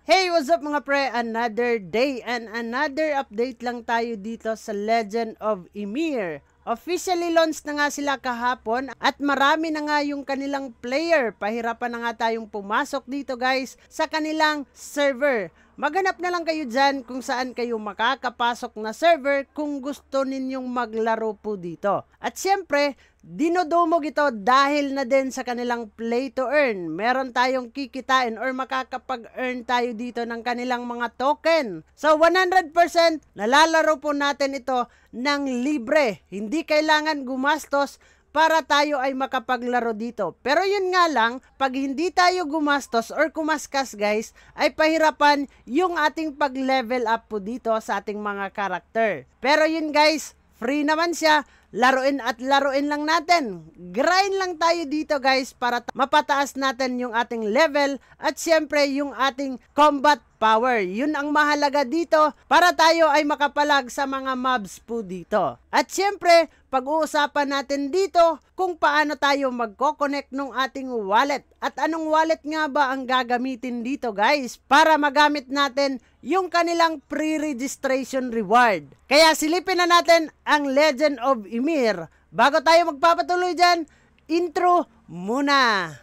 Hey, what's up mga pre? Another day and another update lang tayo dito sa Legend of Ymir. Officially launched na nga sila kahapon at marami na nga yung kanilang player. Pahirapan na nga tayong pumasok dito guys sa kanilang server. Maghanap na lang kayo dyan kung saan kayo makakapasok na server kung gusto ninyong maglaro po dito. At syempre, dinodumog ito dahil na din sa kanilang play to earn. Meron tayong kikitain or makakapag-earn tayo dito ng kanilang mga token. So 100% nalalaro po natin ito ng libre. Hindi kailangan gumastos para tayo ay makapaglaro dito. Pero yun nga lang, pag hindi tayo gumastos or kumaskas guys, ay pahirapan yung ating pag-level up po dito sa ating mga karakter. Pero yun guys, free naman siya. Laruin at laruin lang natin. Grind lang tayo dito guys para mapataas natin yung ating level at syempre yung ating combat power. Yun ang mahalaga dito para tayo ay makapalag sa mga mobs po dito. At syempre, pag-uusapan natin dito kung paano tayo magko-connect ng ating wallet. At anong wallet nga ba ang gagamitin dito guys para magamit natin yung kanilang pre-registration reward. Kaya silipin na natin ang Legend of Ymir. Bago tayo magpapatuloy dyan, intro muna!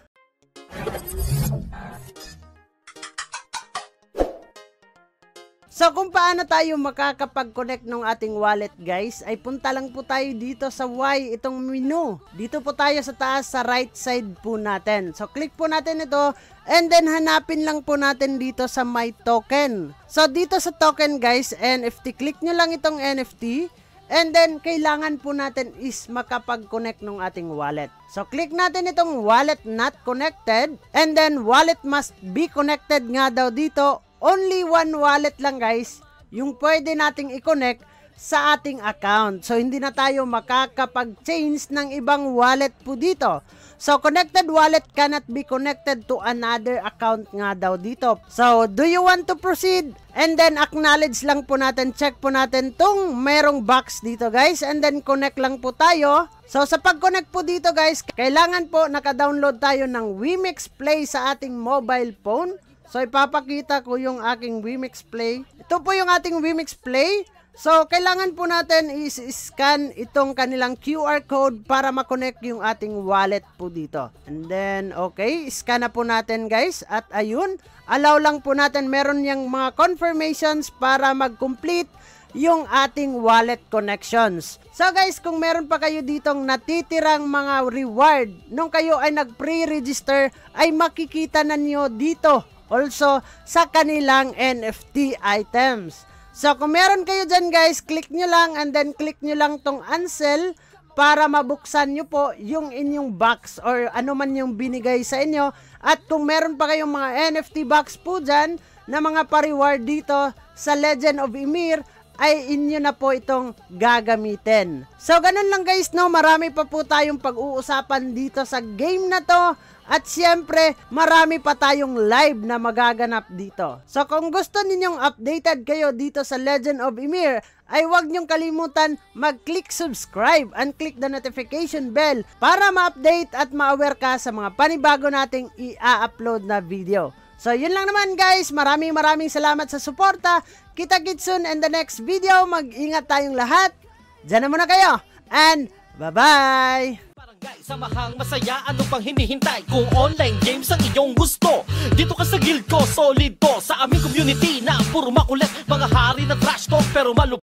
So kung paano tayo makakapag-connect ng ating wallet guys, ay punta lang po tayo dito sa Y, itong menu. Dito po tayo sa taas sa right side po natin. So click po natin ito and then hanapin lang po natin dito sa my token. So dito sa token guys, NFT, click nyo lang itong NFT. And then, kailangan po natin is makapag-connect ng ating wallet. So, click natin itong wallet not connected. And then, wallet must be connected nga daw dito. Only one wallet lang guys, yung pwede nating i-connect sa ating account. So, hindi na tayo makakapag-change ng ibang wallet po dito. So, connected wallet cannot be connected to another account nga daw dito. So, do you want to proceed? And then, acknowledge lang po natin, check po natin tong merong box dito guys. And then, connect lang po tayo. So, sa pag-connect po dito guys, kailangan po naka-download tayo ng Wimix Play sa ating mobile phone. So, ipapakita ko yung aking Wimix Play. Ito po yung ating Wimix Play. So, kailangan po natin is-scan itong kanilang QR code para makonect yung ating wallet po dito. And then, okay, scan na po natin guys. At ayun, allow lang po natin, meron yung mga confirmations para mag-complete yung ating wallet connections. So guys, kung meron pa kayo ditong natitirang mga reward nung kayo ay nag-pre-register, ay makikita na nyo dito also sa kanilang NFT items. So, kung meron kayo dyan guys, click nyo lang and then click nyo lang tong unsell para mabuksan nyo po yung inyong box or ano man yung binigay sa inyo. At kung meron pa kayong mga NFT box po dyan na mga pa-reward dito sa Legend of Ymir, ay inyo na po itong gagamitin. So, ganun lang guys, no? Marami pa po tayong pag-uusapan dito sa game na to. At syempre, marami pa tayong live na magaganap dito. So kung gusto ninyong updated kayo dito sa Legend of Ymir, ay huwag nyong kalimutan mag-click subscribe and click the notification bell para ma-update at ma-aware ka sa mga panibago nating i-upload na video. So yun lang naman guys, maraming salamat sa suporta. Kita-kits soon in the next video. Mag-ingat tayong lahat. Diyan na muna kayo and bye-bye! Samahang masaya, ano pang hinihintay? Kung online games ang iyong gusto, dito ka sa guild ko, solid to. Sa aming community na puro makulit, mga hari na trash talk pero malupit.